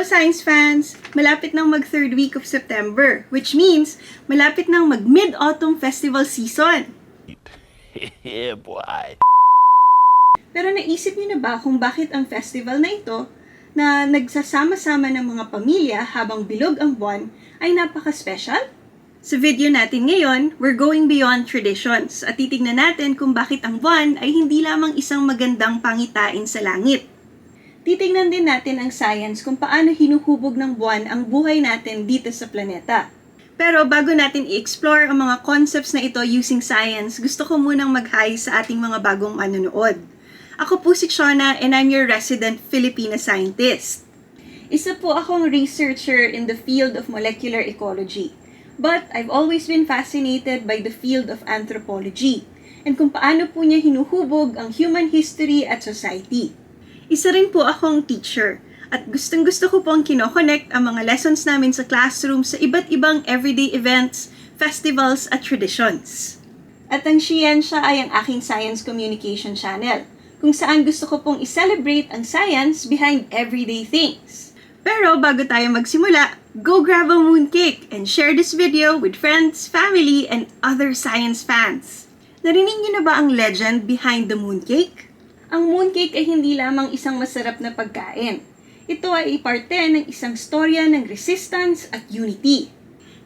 Hello Science fans! Malapit nang mag-third week of September, which means malapit nang mag-Mid-Autumn Festival season. Yeah, boy. Pero naisip niyo na ba kung bakit ang festival na ito, na nagsasama-sama ng mga pamilya habang bilog ang buwan, ay napaka-special? Sa video natin ngayon, we're going beyond traditions at titignan natin kung bakit ang buwan ay hindi lamang isang magandang pangitain sa langit. Titignan din natin ang science kung paano hinuhubog ng buwan ang buhay natin dito sa planeta. Pero bago natin i-explore ang mga concepts na ito using science, gusto ko munang mag-hi sa ating mga bagong manonood. Ako po si Shona and I'm your resident Filipina scientist. Isa po akong researcher in the field of molecular ecology. But I've always been fascinated by the field of anthropology and kung paano po niya hinuhubog ang human history at society. Isa rin po akong teacher at gustong-gusto ko pong kinoconnect ang mga lessons namin sa classroom sa iba't ibang everyday events, festivals at traditions. At ang Scientia ay ang aking science communication channel, kung saan gusto ko pong i-celebrate ang science behind everyday things. Pero bago tayo magsimula, go grab a mooncake and share this video with friends, family, and other science fans. Narinig niyo na ba ang legend behind the mooncake? Ang mooncake ay hindi lamang isang masarap na pagkain. Ito ay parte ng isang storya ng resistance at unity.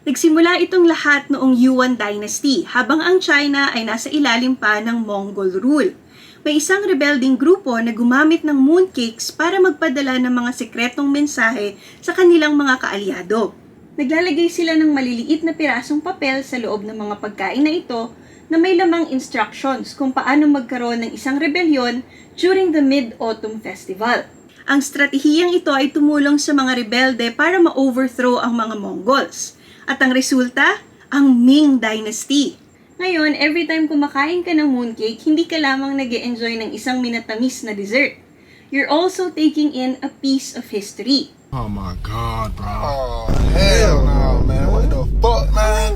Nagsimula itong lahat noong Yuan Dynasty habang ang China ay nasa ilalim pa ng Mongol rule. May isang rebelding grupo na gumamit ng mooncakes para magpadala ng mga sekretong mensahe sa kanilang mga kaalyado. Naglalagay sila ng maliliit na pirasong papel sa loob ng mga pagkain na ito na may lamang instructions kung paano magkaroon ng isang rebelyon during the Mid-Autumn Festival. Ang stratehiyang ito ay tumulong sa mga rebelde para ma-overthrow ang mga Mongols. At ang resulta, ang Ming Dynasty. Ngayon, every time kumakain ka ng mooncake, hindi ka lamang nag-e-enjoy ng isang minatamis na dessert. You're also taking in a piece of history. Oh my God, bro. Oh, hell no, man. What the fuck, man?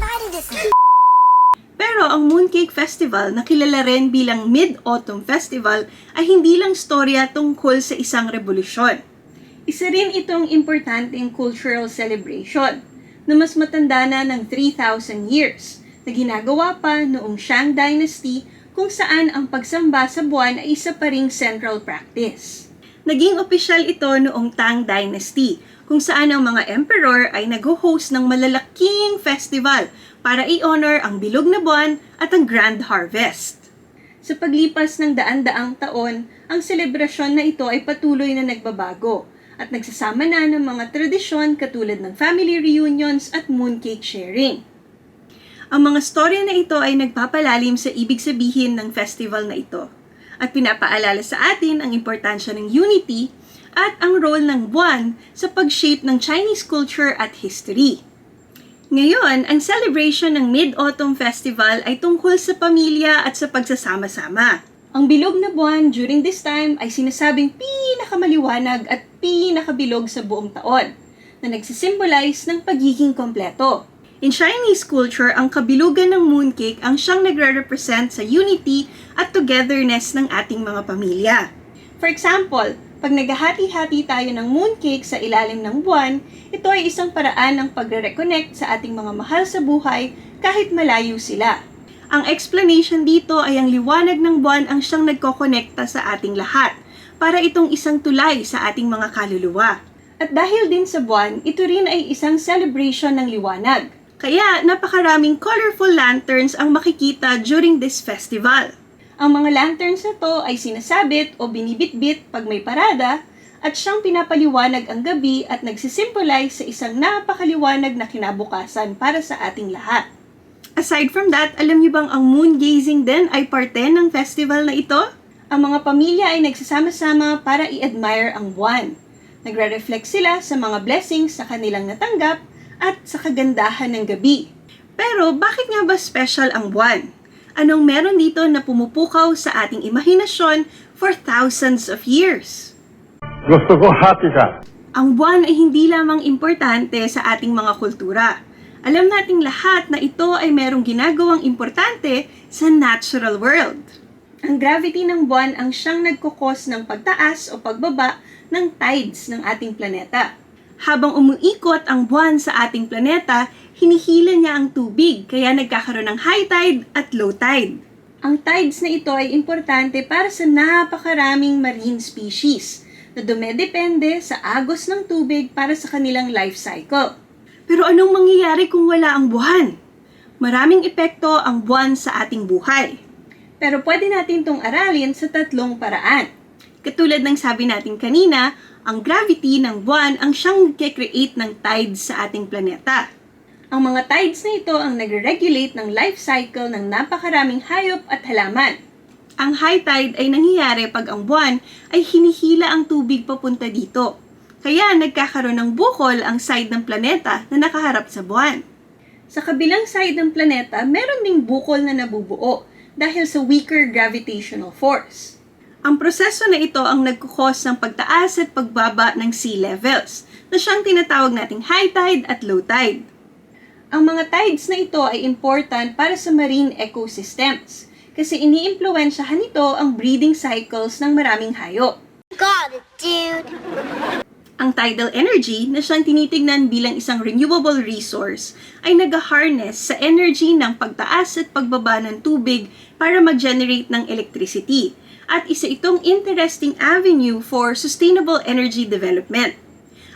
Pero ang Mooncake Festival, na kilala rin bilang Mid-Autumn Festival, ay hindi lang storya tungkol sa isang revolusyon. Isa rin itong importanteng cultural celebration na mas matanda na ng 3,000 years na ginagawa pa noong Shang Dynasty kung saan ang pagsamba sa buwan ay isa pa ring central practice. Naging opisyal ito noong Tang Dynasty kung saan ang mga emperor ay nag-host ng malalaking festival para i-honor ang bilog na buwan at ang Grand Harvest. Sa paglipas ng daan-daang taon, ang selebrasyon na ito ay patuloy na nagbabago at nagsasama na ng mga tradisyon katulad ng family reunions at mooncake sharing. Ang mga storya na ito ay nagpapalalim sa ibig sabihin ng festival na ito at pinapaalala sa atin ang importansya ng unity at ang role ng buwan sa pag-shape ng Chinese culture at history. Ngayon, ang celebration ng Mid-Autumn Festival ay tungkol sa pamilya at sa pagsasama-sama. Ang bilog na buwan during this time ay sinasabing pinakamaliwanag at pinakabilog sa buong taon, na nagsisimbolize ng pagiging kompleto. In Chinese culture, ang kabilugan ng mooncake ang siyang nagre-represent sa unity at togetherness ng ating mga pamilya. For example, pag naghahati-hati tayo ng mooncake sa ilalim ng buwan, ito ay isang paraan ng pagre-reconnect sa ating mga mahal sa buhay kahit malayo sila. Ang explanation dito ay ang liwanag ng buwan ang siyang nagkokonekta sa ating lahat para itong isang tulay sa ating mga kaluluwa. At dahil din sa buwan, ito rin ay isang celebration ng liwanag. Kaya napakaraming colorful lanterns ang makikita during this festival. Ang mga lanterns na to ay sinasabit o binibitbit pag may parada at siyang pinapaliwanag ang gabi at nagsisimbolize sa isang napakaliwanag na kinabukasan para sa ating lahat. Aside from that, alam niyo bang ang moon gazing din ay parte ng festival na ito? Ang mga pamilya ay nagsasama-sama para i-admire ang buwan. Nagre-reflect sila sa mga blessings sa kanilang natanggap at sa kagandahan ng gabi. Pero bakit nga ba special ang buwan? Anong meron dito na pumupukaw sa ating imahinasyon for thousands of years? Gusto ko hati ka. Ang buwan ay hindi lamang importante sa ating mga kultura. Alam nating lahat na ito ay merong ginagawang importante sa natural world. Ang gravity ng buwan ang siyang nagkukos ng pagtaas o pagbaba ng tides ng ating planeta. Habang umuikot ang buwan sa ating planeta, hinihila niya ang tubig kaya nagkakaroon ng high tide at low tide. Ang tides na ito ay importante para sa napakaraming marine species na dumedepende sa agos ng tubig para sa kanilang life cycle. Pero anong mangyayari kung wala ang buwan? Maraming epekto ang buwan sa ating buhay. Pero pwede natin itong aralin sa 3 paraan. Katulad ng sabi natin kanina, ang gravity ng buwan ang siyang nagke-create ng tides sa ating planeta. Ang mga tides na ito ang nagre-regulate ng life cycle ng napakaraming hayop at halaman. Ang high tide ay nangyayari pag ang buwan ay hinihila ang tubig papunta dito. Kaya nagkakaroon ng bukol ang side ng planeta na nakaharap sa buwan. Sa kabilang side ng planeta, meron ding bukol na nabubuo dahil sa weaker gravitational force. Ang proseso na ito ang nagkukos ng pagtaas at pagbaba ng sea levels, na siyang tinatawag nating high tide at low tide. Ang mga tides na ito ay important para sa marine ecosystems, kasi iniimpluwensyahan nito ang breeding cycles ng maraming hayop. Got it, dude. Ang tidal energy na siyang tinitignan bilang isang renewable resource ay nag-harness sa energy ng pagtaas at pagbaba ng tubig para mag-generate ng electricity. At isa itong interesting avenue for sustainable energy development.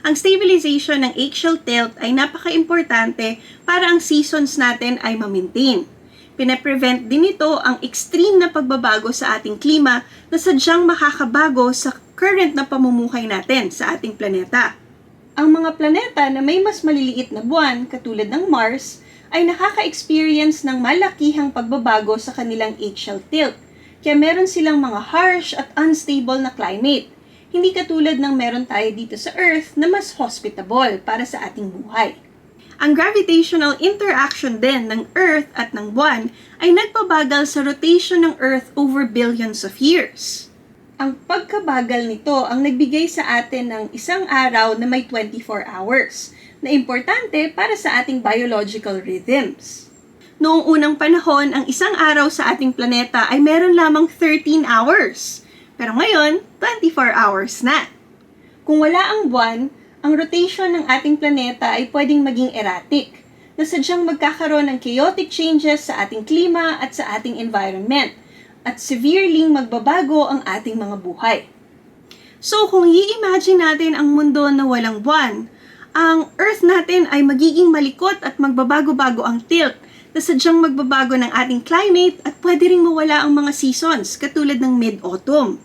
Ang stabilization ng eggshell tilt ay napaka-importante para ang seasons natin ay ma-maintain. Pinaprevent din ito ang extreme na pagbabago sa ating klima na sadyang makakabago sa current na pamumuhay natin sa ating planeta. Ang mga planeta na may mas maliliit na buwan, katulad ng Mars, ay nakaka-experience ng malakihang pagbabago sa kanilang eggshell tilt. Kaya meron silang mga harsh at unstable na climate. Hindi katulad ng meron tayo dito sa Earth na mas hospitable para sa ating buhay. Ang gravitational interaction din ng Earth at ng buwan ay nagpabagal sa rotation ng Earth over billions of years. Ang pagkabagal nito ang nagbigay sa atin ng isang araw na may 24 hours, na importante para sa ating biological rhythms. Noong unang panahon, ang isang araw sa ating planeta ay meron lamang 13 hours. Pero ngayon, 24 hours na. Kung wala ang buwan, ang rotation ng ating planeta ay pwedeng maging erratic, na sadyang magkakaroon ng chaotic changes sa ating klima at sa ating environment, at severely magbabago ang ating mga buhay. So kung i-imagine natin ang mundo na walang buwan, ang Earth natin ay magiging malikot at magbabago-bago ang tilt, na sadyang magbabago ng ating climate at pwede ring mawala ang mga seasons katulad ng Mid-Autumn.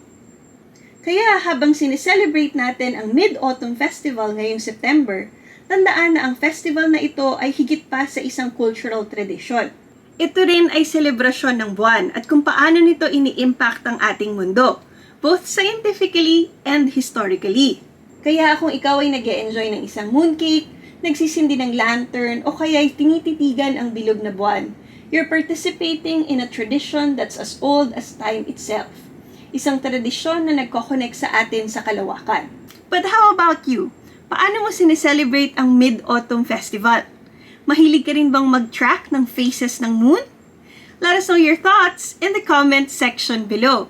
Kaya habang sineselebrate natin ang Mid-Autumn Festival ngayong September, tandaan na ang festival na ito ay higit pa sa isang cultural tradisyon. Ito rin ay selebrasyon ng buwan at kung paano nito ini-impact ang ating mundo, both scientifically and historically. Kaya kung ikaw ay nag-e-enjoy ng isang mooncake, nagsisindi ng lantern, o kaya'y tinititigan ang bilog na buwan, you're participating in a tradition that's as old as time itself. Isang tradisyon na nagko-connect sa atin sa kalawakan. But how about you? Paano mo sineselebrate ang Mid-Autumn Festival? Mahilig ka rin bang mag-track ng phases ng moon? Let us know your thoughts in the comment section below.